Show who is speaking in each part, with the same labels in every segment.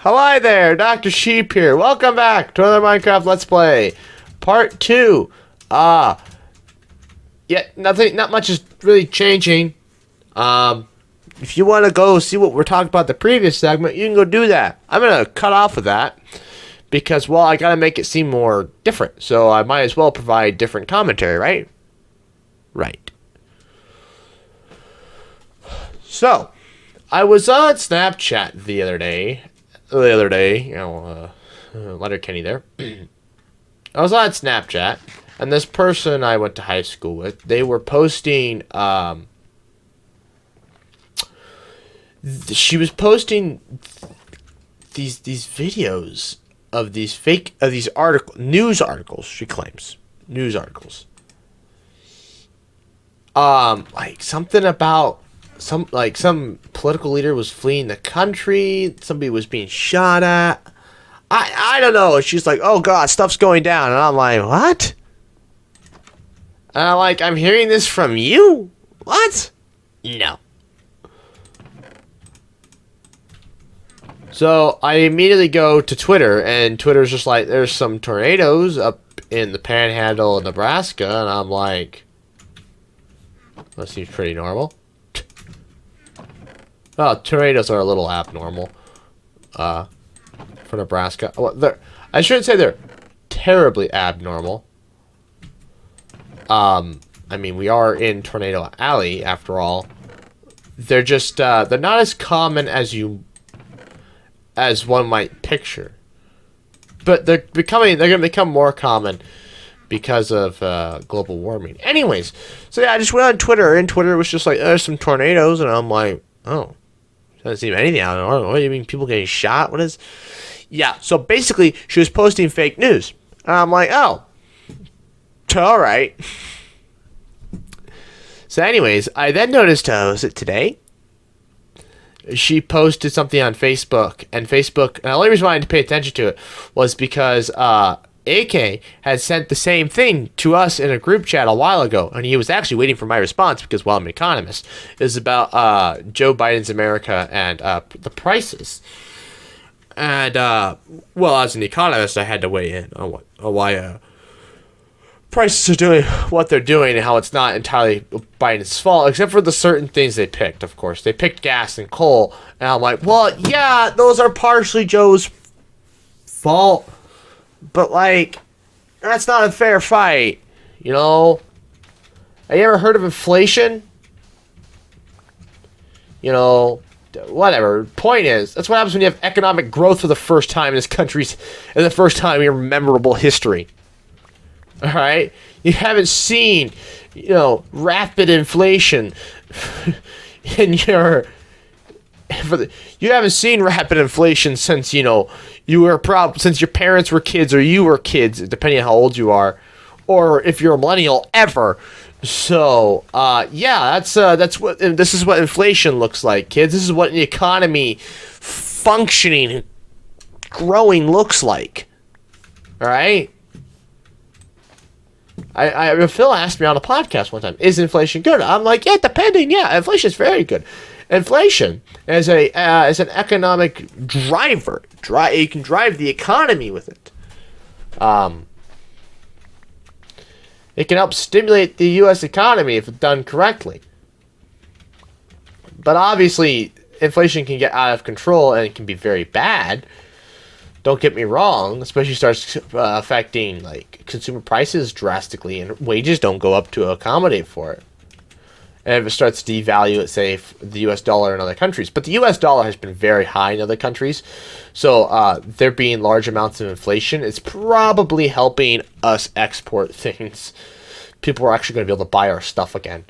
Speaker 1: Hi there, Dr. Sheep here. Welcome back to another Minecraft Let's Play. Part 2. Not much is really changing. If you want to go see what we're talking about the previous segment, you can go do that. I'm going to cut off of that because, well, I got to make it seem more different. So I might as well provide different commentary, right? Right. So, I was on Snapchat the other day, Letterkenny there. I was on Snapchat, and this person I went to high school with, they were posting, she was posting these videos of these news articles, she claims. News articles. Like something about some political leader was fleeing the country, somebody was being shot at. I don't know. She's like, oh god, stuff's going down, and I'm like, what? And I'm like, I'm hearing this from you? What? No. So I immediately go to Twitter, and Twitter's just like, there's some tornadoes up in the Panhandle of Nebraska, and I'm like, that seems pretty normal. Oh, tornadoes are a little abnormal for Nebraska. Well, I shouldn't say they're terribly abnormal. I mean, we are in Tornado Alley, after all. They're just, they're not as common as one might picture. But they're going to become more common because of global warming. Anyways, so yeah, I just went on Twitter, and Twitter was just like, there's some tornadoes, and I'm like, oh, doesn't seem anything out of normal. What do you mean, people getting shot? What is... Yeah, so basically, she was posting fake news. And I'm like, oh, alright. So anyways, I then noticed, was it today? She posted something on Facebook, and the only reason why I had to pay attention to it was because AK had sent the same thing to us in a group chat a while ago, and he was actually waiting for my response because, well, I'm an economist. It was about Joe Biden's America and the prices. And, well, as an economist, I had to weigh in on why prices are doing what they're doing and how it's not entirely Biden's fault, except for the certain things they picked, of course. They picked gas and coal, and I'm like, well, yeah, those are partially Joe's fault. But, like, that's not a fair fight, you know? Have you ever heard of inflation? You know, whatever. Point is, that's what happens when you have economic growth for the first time in this country's, in the first time in your memorable history. Alright? You haven't seen, you know, rapid inflation in your... you haven't seen rapid inflation since, you know, since your parents were kids or you were kids, depending on how old you are, or if you're a millennial, ever. So, yeah, this is what inflation looks like, kids. This is what an economy functioning, growing looks like. All right. Phil asked me on a podcast one time, is inflation good? I'm like, yeah, depending. Yeah, inflation is very good. Inflation is an economic driver. You can drive the economy with it. It can help stimulate the U.S. economy if done correctly. But obviously, inflation can get out of control and it can be very bad. Don't get me wrong, especially starts affecting like consumer prices drastically, and wages don't go up to accommodate for it. And if it starts to devalue, let's say, the U.S. dollar in other countries. But the U.S. dollar has been very high in other countries. So there being large amounts of inflation, it's probably helping us export things. People are actually going to be able to buy our stuff again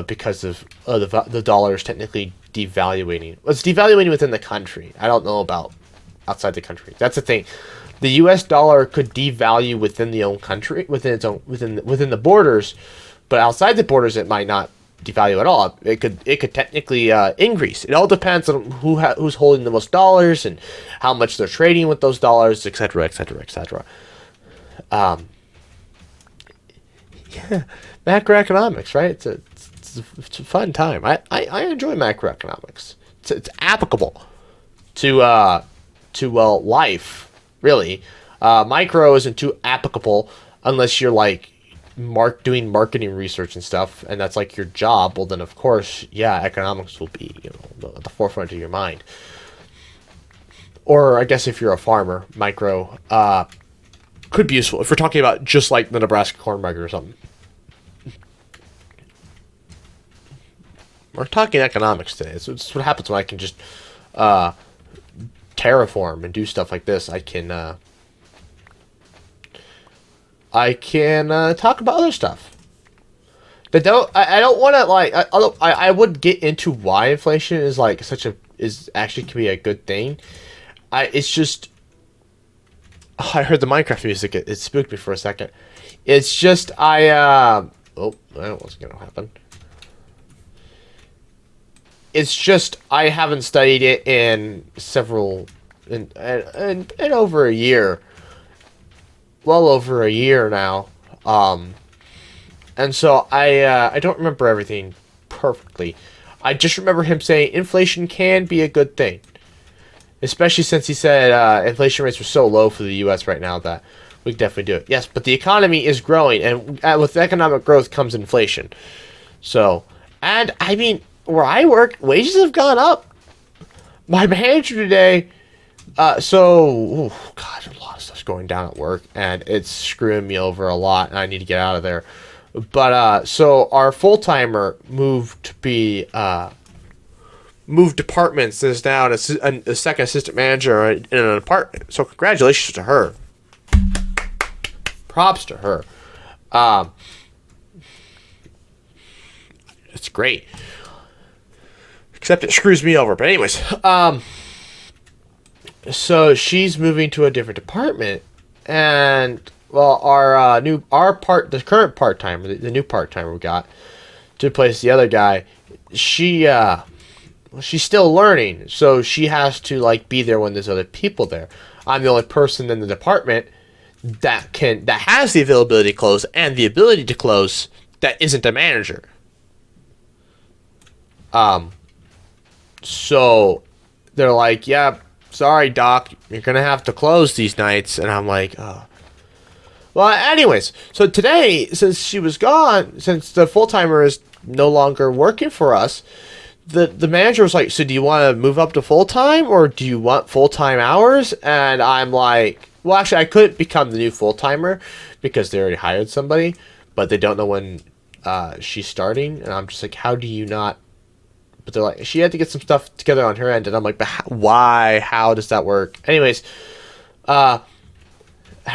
Speaker 1: because of the dollar is technically devaluating. Well, it's devaluating within the country. I don't know about outside the country. That's the thing. The U.S. dollar could devalue within the own country, within the borders, but outside the borders, it might not devalue at all. It could technically increase. It all depends on who's holding the most dollars and how much they're trading with those dollars, etc., etc., etc. Yeah, macroeconomics, right? It's a fun time. I enjoy macroeconomics. It's applicable to to, well, life, really. Micro isn't too applicable unless you're like doing marketing research and stuff, and that's like your job. Well, then of course, yeah, economics will be, at the forefront of your mind. Or I guess if you're a farmer, micro could be useful if we're talking about just like the Nebraska corn market or something. We're talking economics today. It's what happens when I can just terraform and do stuff like this. I can talk about other stuff. I don't want to like. I would get into why inflation is like is actually can be a good thing. It's just. I heard the Minecraft music. It spooked me for a second. It's just oh, that wasn't gonna happen. It's just I haven't studied it in over a year. Well over a year now. And so I don't remember everything perfectly. I just remember him saying inflation can be a good thing. Especially since he said inflation rates are so low for the U.S. right now that we can definitely do it. Yes, but the economy is growing, and with economic growth comes inflation. So, and I mean, where I work, wages have gone up. My manager today, God, a lot of stuff's going down at work, and it's screwing me over a lot, and I need to get out of there. But, so our full-timer moved departments, is now a second assistant manager in an apartment. So congratulations to her. Props to her. It's great. Except it screws me over. But anyways, so she's moving to a different department, and well, the current part-timer, the new part-timer we got to replace the other guy, she's still learning, so she has to like be there when there's other people there. I'm the only person in the department that has the availability to close and the ability to close that isn't a manager. So they're like, yeah, sorry, Doc, you're gonna have to close these nights. And I'm like, oh. Well, anyways, so today, since she was gone, since the full-timer is no longer working for us, the manager was like, so do you want to move up to full-time, or do you want full-time hours? And I'm like, well, actually, I couldn't become the new full-timer because they already hired somebody, but they don't know when she's starting. And I'm just like, how do you not? But they're like, she had to get some stuff together on her end. And I'm like, but why? How does that work? Anyways, how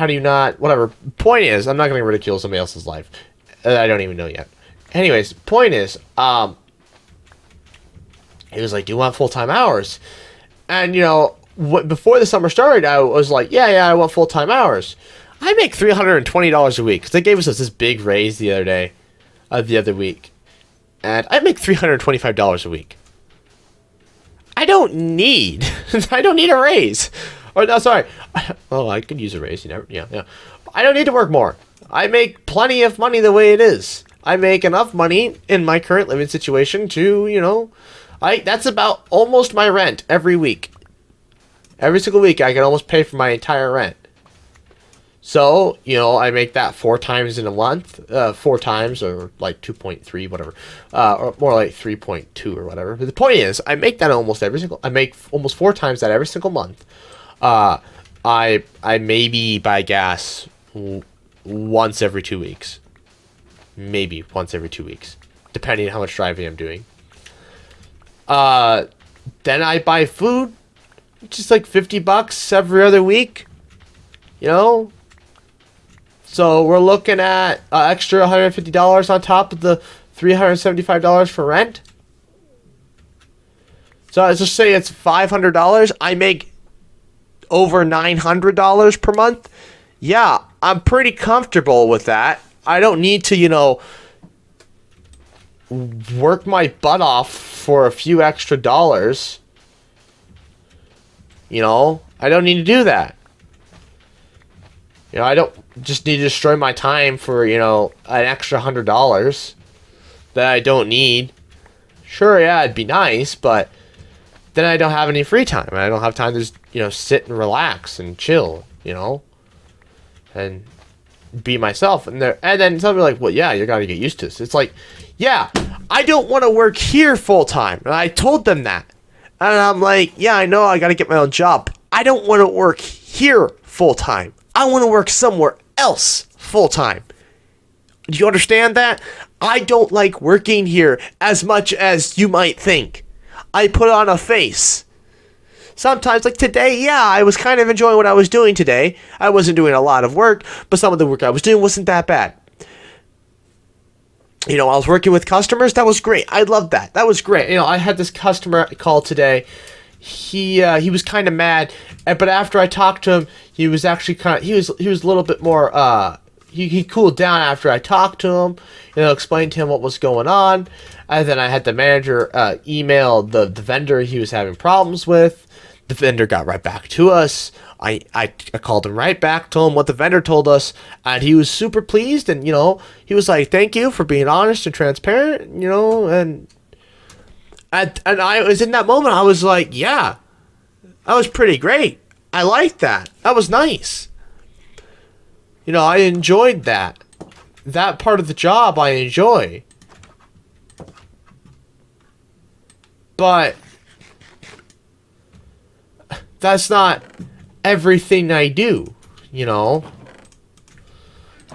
Speaker 1: do you not? Whatever. Point is, I'm not going to ridicule somebody else's life. I don't even know yet. Anyways, point is, he was like, do you want full-time hours? And, before the summer started, I was like, yeah, I want full-time hours. I make $320 a week, because they gave us this big raise the other week. And I make $325 a week. I don't need a raise. Or, no, sorry. Oh, I could use a raise. Yeah. I don't need to work more. I make plenty of money the way it is. I make enough money in my current living situation to, that's about almost my rent every week. Every single week, I can almost pay for my entire rent. So, I make that 4 times in a month, 4 times, or like 2.3, whatever, or more like 3.2 or whatever. But the point is, I make that I make almost 4 times that every single month. I maybe buy gas once every 2 weeks. Maybe once every 2 weeks, depending on how much driving I'm doing. Then I buy food, just like $50 every other week, So we're looking at extra $150 on top of the $375 for rent. So let's just say it's $500. I make over $900 per month. Yeah, I'm pretty comfortable with that. I don't need to, work my butt off for a few extra dollars. I don't need to do that. I don't just need to destroy my time for, an extra $100 that I don't need. Sure, yeah, it'd be nice, but then I don't have any free time. I don't have time to just, sit and relax and chill, and be myself. And then some people are like, well, yeah, you got to get used to this. It's like, yeah, I don't want to work here full time. And I told them that. And I'm like, yeah, I know I got to get my own job. I don't want to work here full time. I want to work somewhere else full time. Do you understand that? I don't like working here as much as you might think. I put on a face. Sometimes, like today, yeah, I was kind of enjoying what I was doing today. I wasn't doing a lot of work, but some of the work I was doing wasn't that bad. I was working with customers. That was great. I loved that. That was great. I had this customer call today. He was kind of mad, but after I talked to him, he was actually he was a little bit more. He cooled down after I talked to him. Explained to him what was going on, and then I had the manager email the vendor he was having problems with. The vendor got right back to us. I called him right back, told him what the vendor told us, and he was super pleased. And he was like, "Thank you for being honest and transparent." And I was in that moment. I was like, "Yeah, that was pretty great. I liked that. That was nice." I enjoyed that. That part of the job I enjoy. But that's not everything I do,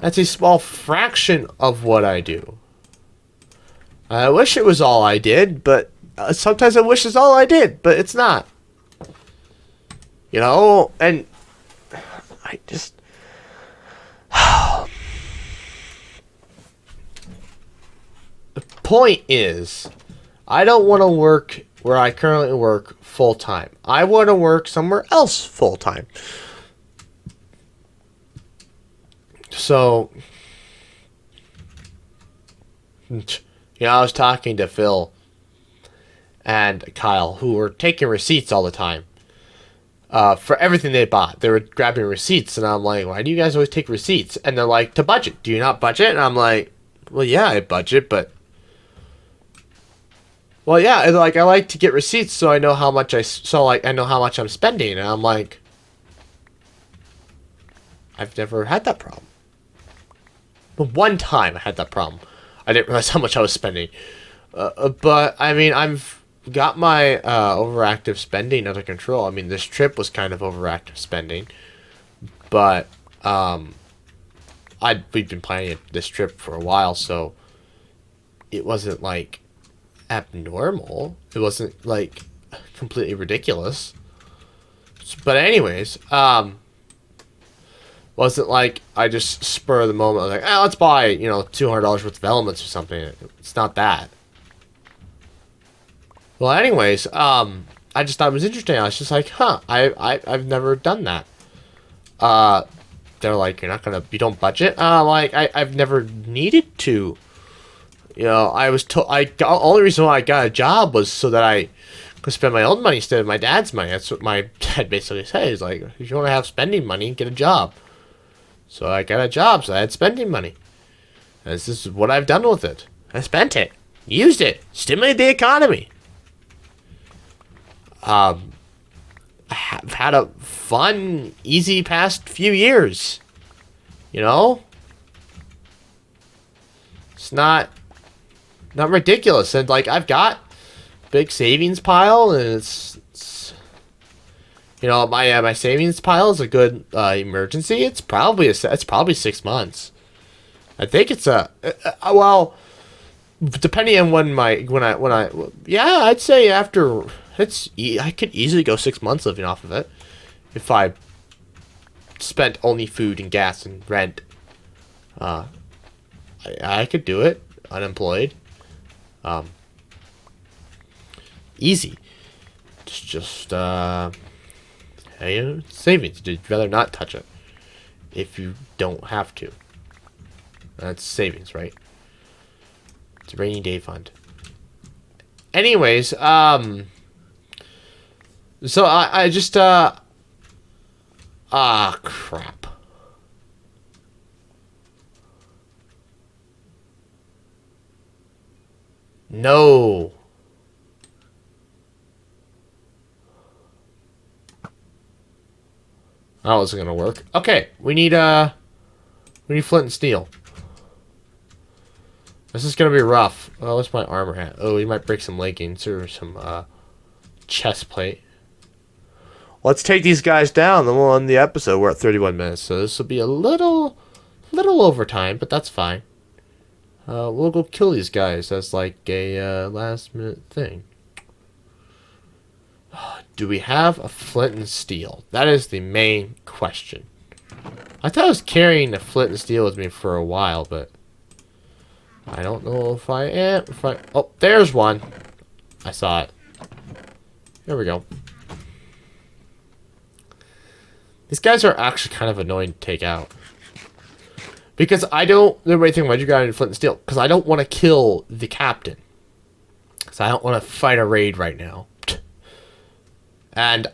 Speaker 1: That's a small fraction of what I do. I wish it was all I did, but sometimes I wish it's all I did, but it's not. And I just... The point is, I don't want to work where I currently work full time. I want to work somewhere else full time. So, I was talking to Phil and Kyle, who were taking receipts all the time for everything they bought. They were grabbing receipts, and I'm like, why do you guys always take receipts? And they're like, to budget. Do you not budget? And I'm like, well, yeah, I budget, but... Well, yeah, I like to get receipts so I know how much I know how much I'm spending, and I'm like, I've never had that problem. But one time I had that problem. I didn't realize how much I was spending. But I mean, I've got my overactive spending under control. I mean, this trip was kind of overactive spending, but we've been planning this trip for a while, so it wasn't like abnormal. It wasn't like completely ridiculous. But anyways, wasn't like I just spur of the moment. I was like, let's buy $200 worth of elements or something. It's not that. Well, anyways, I just thought it was interesting. I was just like, I've never done that. They're like, you don't budget? Like I've never needed to. I was told only reason why I got a job was so that I could spend my own money instead of my dad's money. That's what my dad basically said. He's like, if you want to have spending money, get a job. So I got a job, so I had spending money. And this is what I've done with it. I spent it, used it, stimulated the economy. I've had a fun, easy past few years. It's not ridiculous. And like I've got a big savings pile, and it's my savings pile is a good emergency. It's probably 6 months. I think it's well, depending on when I I'd say after I could easily go 6 months living off of it if I spent only food and gas and rent. I could do it unemployed. Easy. Just savings. You'd rather not touch it if you don't have to. That's savings, right? It's a rainy day fund. Anyways, so I just crap. No. That wasn't gonna work. Okay, we need flint and steel. This is gonna be rough. Oh, what's my armor at? Oh, we might break some leggings or some chest plate. Let's take these guys down, then we'll end the episode. We're at 31 minutes, so this will be a little overtime, but that's fine. We'll go kill these guys as like a last minute thing. Do we have a flint and steel? That is the main question. I thought I was carrying a flint and steel with me for a while, but I don't know if I am. Oh, there's one. I saw it. There we go. These guys are actually kind of annoying to take out. Because I don't... Everybody think, why'd you got in flint and steel? Because I don't want to kill the captain. Because I don't want to fight a raid right now. And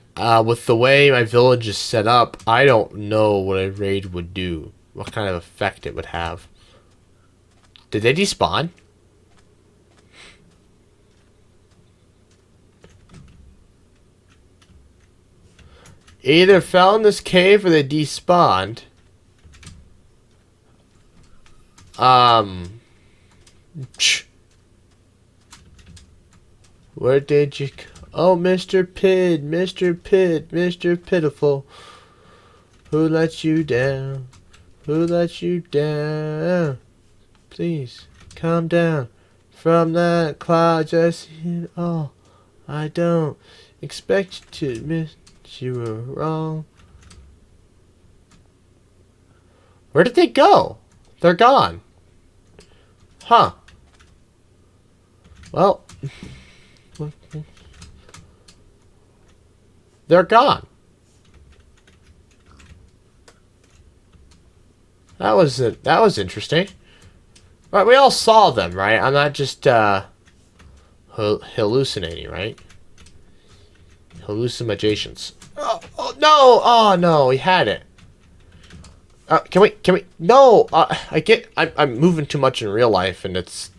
Speaker 1: with the way my village is set up, I don't know what a raid would do. What kind of effect it would have. Did they despawn? Either fell in this cave or they despawned. Where did you... Oh, Mr. Pid, Mr. Pid, Mr. Pitiful. Who let you down? Who let you down? Please, calm down. From that cloud, just see it all. I don't expect you to admit you were wrong. Where did they go? They're gone. Huh. Well... They're gone. That was interesting. Right, we all saw them, right? I'm not just hallucinating, right? Hallucinations. Oh no! Oh no, we had it. Can we? No! I'm moving too much in real life, and it's...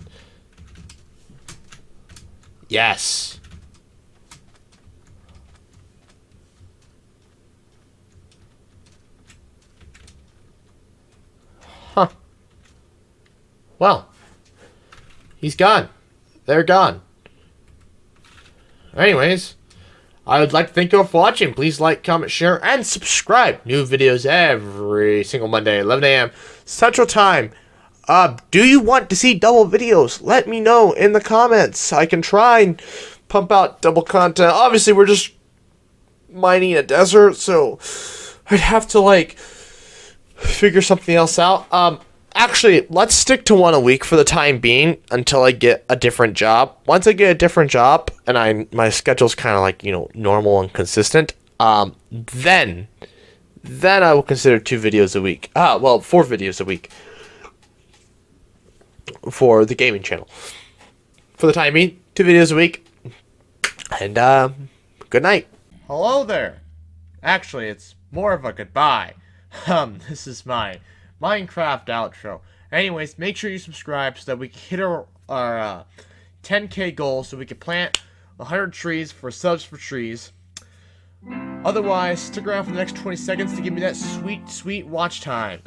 Speaker 1: Yes. Huh. Well. He's gone. They're gone. Anyways. I would like to thank you all for watching. Please like, comment, share, and subscribe. New videos every single Monday, 11 a.m. Central Time. Do you want to see double videos? Let me know in the comments. I can try and pump out double content. Obviously, we're just mining a desert, so I'd have to, like, figure something else out. Actually, let's stick to one a week for the time being until I get a different job. Once I get a different job and my schedule's kind of like, normal and consistent, then I will consider 2 videos a week. 4 videos a week for the gaming channel. For the time being, 2 videos a week. And good night. Hello there. Actually, it's more of a goodbye. This is my Minecraft outro. Anyways, make sure you subscribe so that we can hit our 10K goal, so we can plant 100 trees for subs for trees. Otherwise, stick around for the next 20 seconds to give me that sweet, sweet watch time.